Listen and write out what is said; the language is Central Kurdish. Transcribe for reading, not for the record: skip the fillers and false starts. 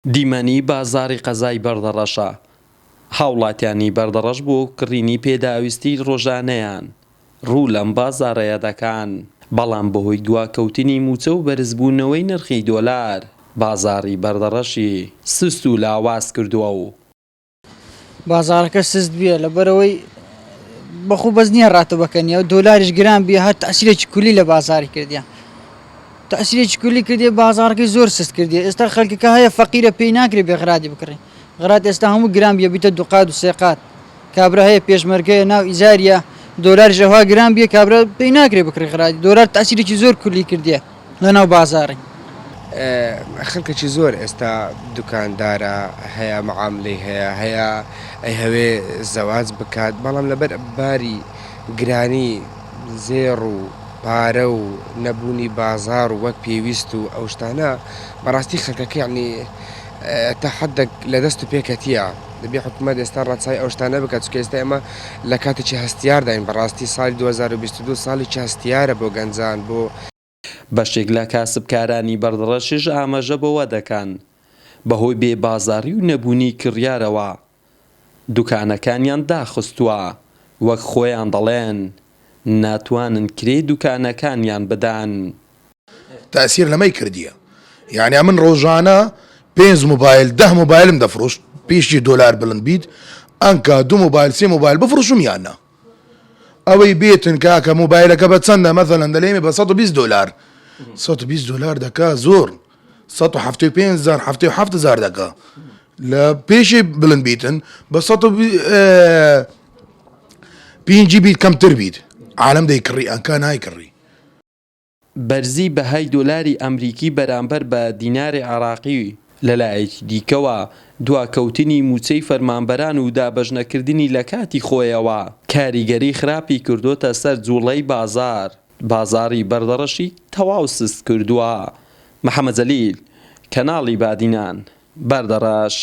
دیمەنی بازاری قەزای بەردەڕەشە. هاوڵاتیانی بەردەڕەش بۆ کڕینی پێداویستی ڕۆژانەیان ڕوو لەم بازاڕەیە دەکەن، بەڵام بەهۆی دواکەوتنی موچە و بەرزبوونەوەی نرخی دۆلار بازاڕی بەردەڕەشی سست و لاواز کردووە و بازارەکە سست بیە لەبەرەوەی بەخوو بەس نییە ڕاتەبەکەنیە و دۆلاریش گران بێ هەر تەسیرێکی کولی لە بازاری کردیان تەسیرێکی کولی کردی بازارەکەی زۆر سست کردی. ئێستا خەڵکەکە هەیە فەقیرە پێی ناکرێت بێ غراتی بکڕی غرات ئێستا هەموو گران بیە بیتە دوقات و سێقات کابرا هەیە پێشمەرگەیە ناو ئیزاریە دۆلاری ژەوا گران بیە کابرا پێی ناکرێت بکڕی غراتی دۆلار تەسیرێکی زۆر کولی کردیە لەناو بازاڕی. خەڵکێکی زۆر ئێستا دوکاندارە هەیە مەعاملەی هەیە ئەی هەوێ زەواج بکات بەڵام لەبەر باری گرانی زێڕ و پارە و نەبوونی بازار و وەک پێویست و ئەو شتانە بەڕاستی خەڵکەکە یعنی تا حەدێک لە دەست و پێکەتیە دەبێ حکوومەت ئێستا ڕەچای ئەو شتانە بکات چونکە ئێستا ئێمە لە کاتێکی هەستیارداین بەڕاستی ساڵی 2022 ساڵێکی هەستیارە بۆ گەنجان بۆ بەشێک لە کاسبکارانی بەردەڕەشیش ئاماژە بەوە دەکەن بەهۆی بێبازاڕی و نەبوونی کڕیارەوە دوکانەکانیان داخستووە وەک خۆیان دەڵێن ناتوانن کرێ دوکانەکانیان بدەن. تأثیر لەمەی کردیە یعنی من ڕۆژانە 5 موبایل 10 موبایلم دەفرۆشت پێشی دۆلار بڵند بیت ئەنکە 2 موبایل 3 موبایل بفرۆشم یاننا ئەوەی بێتن کاکە موبایلەکە بە چەندە مەثەڵەن دەڵێمێ بە 120 دۆلار 120 دۆلار دەکا زۆر 175,000 77,000 دەکا لە پێشی بڵند بیتن بە 105 بیت کەمتر بیت عالم دەیکڕی ئەنکا نایکڕی. بەرزی بەهای دۆلاری ئەمریکی بەرامبەر بە دیناری عێراقی لەلایەکی دیکەوە دواکەوتنی موچەی فەرمانبەران و دابەژنەکردنی لە کاتی خۆیەوە کاریگەری خراپی کردوتە سەر جوڵەی بازاری بەردەڕەشی تەواو سست کردووە. محەممەد جەلیل، کەناڵی بادینان، بەردەڕەش.